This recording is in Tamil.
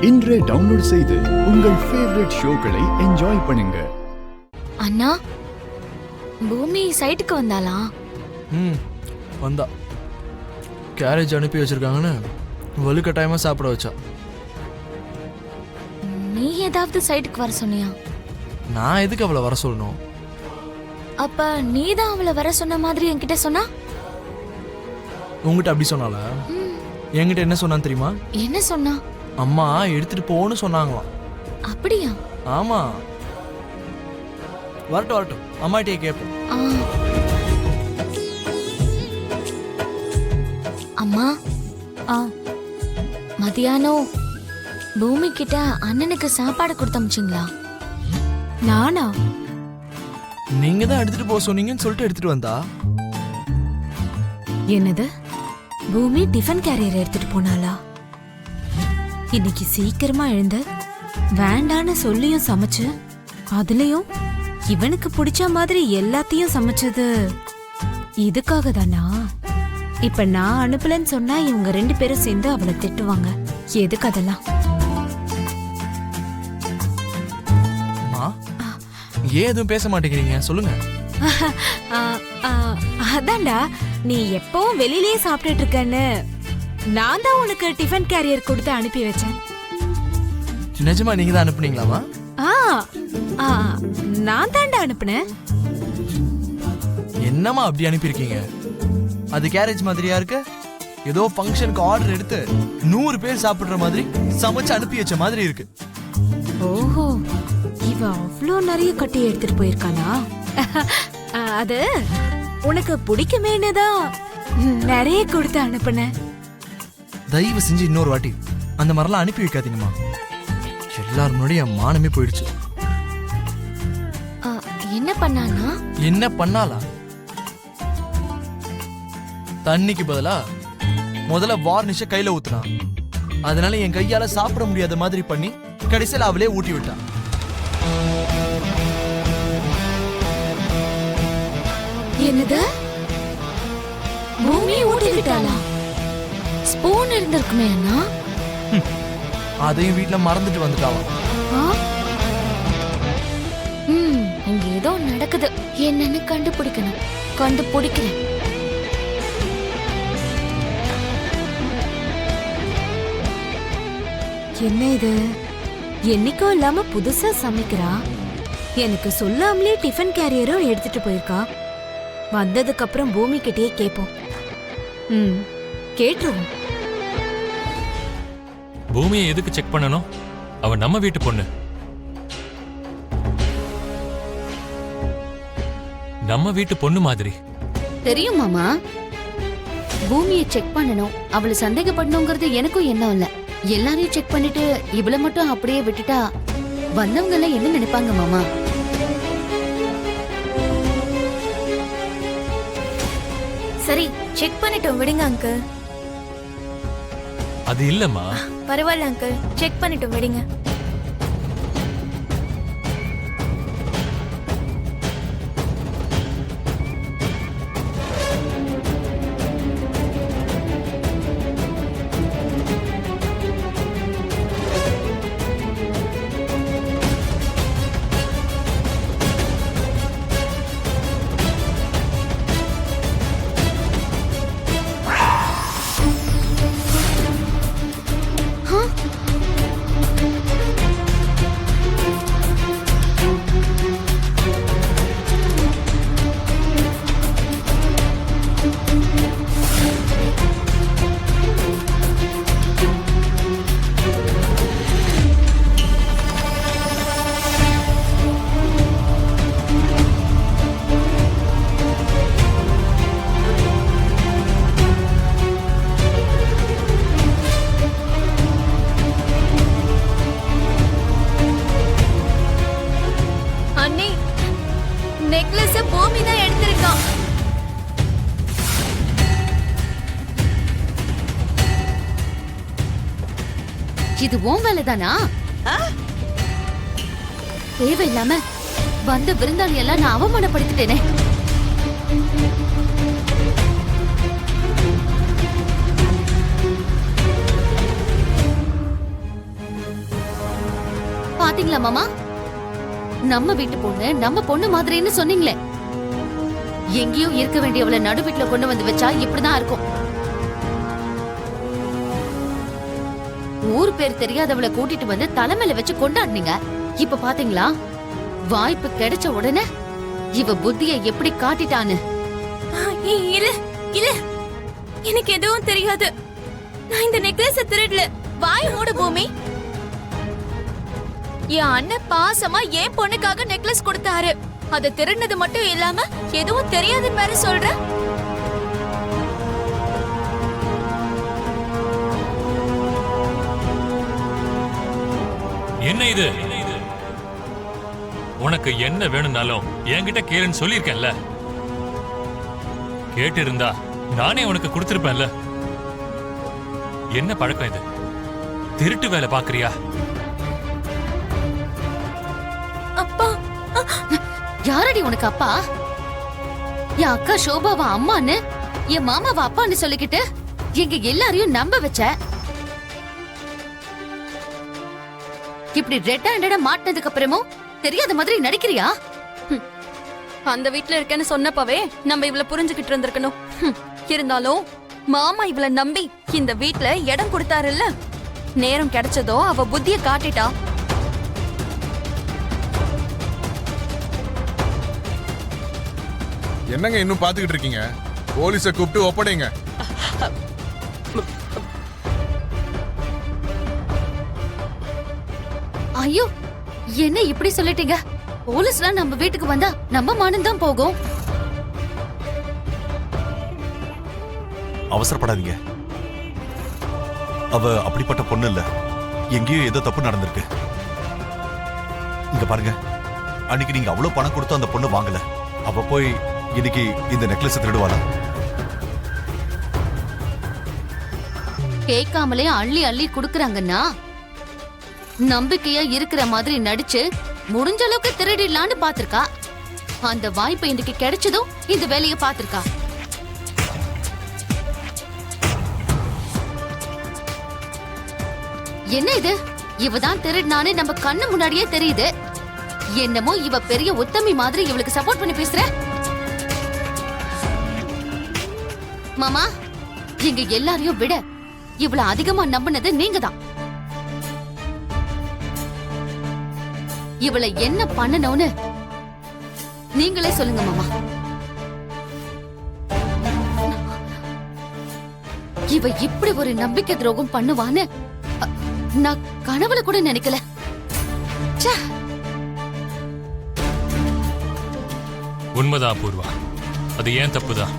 இன்றே டவுன்லோட் செய்து உங்கள் ஃபேவரட் ஷோக்களை என்ஜாய் பண்ணுங்க. அண்ணா, பூமி சைட்டுக்கு வந்தாளா? வந்தா. கேரேஜ் அனுப்பி வச்சிருக்காங்கன்னு வலுக்கட்டாயமா சாப்பிட வச்சா. நீ ஏதாவது சைட்டுக்கு வர சொன்னியா? நான் எதுக்கு அவளை வர சொல்லணும்? அப்ப நீதான் அவளை வர சொன்ன மாதிரி என்கிட்ட சொன்னா? உங்ககிட்ட அப்படி சொன்னால? என்கிட்ட என்ன சொன்னான்னு தெரியுமா? என்ன சொன்னா? அம்மா எடுத்துட்டு போன்னு சொன்னாங்களாம். அப்படியா? ஆமா. வரட்டும் வரட்டும், அம்மாட்டியே கேட்போம். அம்மா, மதியானம் பூமி கிட்ட அண்ணனுக்கு சாப்பாடு கொடுத்தமிச்சிங்களா? நானா? நீங்க தான் எடுத்துட்டு போக சொன்னீங்கன்னு சொல்லிட்டு எடுத்துட்டு வந்தா. என்னது? பூமி டிஃபன் கேரியர் எடுத்துட்டு போனாளா? இன்னைக்கு சீக்கிரமா எழுந்து வேண்டான்னு சொல்லியும் சமைச்சு, அதுலயும் இவனுக்கு பிடிச்ச மாதிரி எல்லாத்தையும் சமைச்சது இதுக்காக தானா? இப்ப நான் அனுப்பலன்னு சொன்னா இவங்க 2 பேரும் சேர்ந்து அவளை திட்டுவாங்க. எதுக்கு அதெல்லாம்? ஏன் எதுவும் பேச மாட்டேங்கிறீங்க? சொல்லுங்க. அதான்டா, நீ எப்பவும் வெளியிலேயே சாப்பிட்டுட்டு இருக்கன்னு நான் தான் உனக்கு டிஃபன் கேரியர் கொடுத்து அனுப்பி வச்சேன். நிஜமா நீங்க தான் அனுப்புனீங்களாமா? நான் தான்டா அனுப்புனேன். என்னமா அப்படி அனுப்பியிருக்கீங்க? அது கேரேஜ் மாதிரியா இருக்கு? ஏதோ ஃபங்க்ஷனுக்கு ஆர்டர் எடுத்து 100 பேர் சாப்பிடுற மாதிரி சமைச்சு அனுப்பி வச்ச மாதிரி இருக்கு. ஓஹோ, இவ அவ்வளோ நிறைய கட்டி எடுத்துட்டு போயிருக்கானா? அது உனக்கு பிடிக்குமேனுதான் நிறைய கொடுத்து அனுப்புனேன். தயவு செஞ்சு இன்னொரு வாட்டி அந்த மாதிரிலாம் அனுப்பி வைக்காதீங்கம்மா. எல்லாரும் முன்னாடி என் மானமே போயிடுச்சு. என்ன பண்ணானா? என்ன பண்ணாலா? தண்ணிக்கு பதிலா முதல்ல வார்னிஷ கையில ஊத்துனா. அதனால என் கையால சாப்பிட முடியாத மாதிரி பண்ணி கடைசியில் அவளே ஊட்டி விட்டா. என்னது? பூமி ஊட்டி விட்டாளா? ஸ்பூன் இருந்திருக்குமே அண்ணா. அதையும் வீட்டுல மறந்துட்டு வந்துட்டாவா? இங்க ஏதோ நடக்குது. என்னன்னு கண்டுபிடிக்கணும். கண்டுபிடிக்கிறேன். என்ன இது? என்னைக்கும் இல்லாம புதுசா சமைக்கிறா. எனக்கு சொல்லாமலே டிஃபன் கேரியரும் எடுத்துட்டு போயிருக்கா. வந்ததுக்கு அப்புறம் பூமி கிட்டே கேட்போம். கேட்டுருவோம். பூமியை எதுக்கு செக் பண்ணணும்? அவ நம்ம வீட்டு பொண்ணு. நம்ம வீட்டு பொண்ணு மாதிரி தெரியும் மாமா. பூமியை செக் பண்ணணும், அவளை சந்தேகப்படணுங்கிறது எனக்கும் எண்ணம் இல்ல. எல்லாரையும் செக் பண்ணிட்டு இவளை மட்டும் அப்படியே விட்டுட்டா வந்தவங்க எல்லாம் என்ன நினைப்பாங்க மாமா? சரி, செக் பண்ணிட்டோம், விடுங்க அங்கிள். அது இல்லம்மா. பரவாயில்ல அங்கிள், செக் பண்ணிட்டோம், விடுங்க. நெக்லஸ் பூமி தான் எடுத்திருக்கான். இது உன் வேலைதானா? தேவையில்லாம வந்த விருந்தாளி எல்லாம் நான் அவமானப்படுத்திட்டேனே. பாத்தீங்களா மாமா? நம்ம வீட்டு பொண்ணு நம்ம பொண்ணு மாதிரின்னு சொன்னீங்களே, எங்கேயோ இருக்க வேண்டியவளை நடு வீட்டுல கொண்டு வந்து வச்சா இப்படிதான் இருக்கும். ஊர் பேர் தெரியாதவளை கூட்டிட்டு வந்து தலைமையில வச்சு கொண்டாடுனீங்க. இப்ப பாத்தீங்களா, வாய்ப்பு கிடைச்ச உடனே இவ புத்திய எப்படி காட்டிட்டான்னு. இல்ல இல்ல, எனக்கு எதுவும் தெரியாது. நான் இந்த நெக்லஸ் திருடல. வாய் மூடு பூமி. என் அண்ணன் பாசமா என் பொண்ணுக்காக நெக்லஸ் கொடுத்தாரு. அதை திருடினது மட்டும் இல்லாம எதுவும் தெரியாத மாதிரி சொல்ற. என்ன இது? உனக்கு என்ன வேணும்னாலும் என்கிட்ட கேளுன்னு சொல்லியிருக்கேன்ல. கேட்டு இருந்தா நானே உனக்கு கொடுத்திருப்பேன்ல. என்ன பழக்கம் இது? திருட்டு வேலை பாக்குறியா? அப்பா, யாரடி உனக்கு அப்பா? என் அக்கா சோபாவா அம்மான்னு, என் மாமாவா அப்பான்னு சொல்லிக்கிட்டு எங்க எல்லாரையும் நம்ப வச்ச. இப்படி ரெட் ஹேண்டடா மாட்டினதுக்கு அப்புறமும் தெரியாத மாதிரி நடிக்கிறியா? அந்த வீட்ல இருக்கேன்னு சொன்னப்பவே நம்ம இவள புரிஞ்சுகிட்டு இருந்திருக்கணும். இருந்தாலும் மாமா இவள நம்பி இந்த வீட்ல இடம் கொடுத்தாருல்ல, நேரம் கிடைச்சதோ அவ புத்திய காட்டிட்டா. என்னங்க இன்னும் பாத்துக்கிட்டு இருக்கீங்க? போலீஸ கூப்பிட்டு ஒப்படைங்க. ஐயோ, என்ன இப்படி சொல்லிட்டீங்க? போலீஸ்லாம் நம்ம வீட்டுக்கு வந்தா நம்ம மானம் தான் போகும். அவசரப்படாதீங்க. அவ அப்படிப்பட்ட பொண்ணு இல்ல. எங்கேயோ ஏதோ தப்பு நடந்திருக்கு. இங்க பாருங்க, அன்னைக்கு நீங்க அவ்வளவு பணம் கொடுத்து அந்த பொண்ணு வாங்கல. அவ போய் இன்னைக்கு இந்த நெக்லஸ் திருடுவாளா? கேட்காமலே அள்ளி அள்ளி குடுக்கறாங்கன்னா, நம்பிக்கையா இருக்கிற மாதிரி நடிச்சு முடிஞ்ச அளவுக்கு திருடிடலான்னு பாத்திருக்கா. அந்த வாய்ப்பு இன்னைக்கு கிடைச்சதும் இந்த வேலையை பாத்திருக்கா. என்ன இது? இவதான் திருடினான்னு நம்ம கண்ணு முன்னாடியே தெரியுது. என்னமோ இவ பெரிய உத்தமி மாதிரி இவளுக்கு சப்போர்ட் பண்ணி பேசுற. மாமா, எங்க எல்லாரையும் விட இவள அதிகமா நம்பினது நீங்க தான். இவளை என்ன பண்ணணும்னு நீங்களே சொல்லுங்க மாமா. இவ இப்படி ஒரு நம்பிக்கை துரோகம் பண்ணுவான்னு நான் கனவுல கூட நினைக்கல. ச்சே. உண்மைதான் பூர்வா, அது ஏன் தப்புதான்.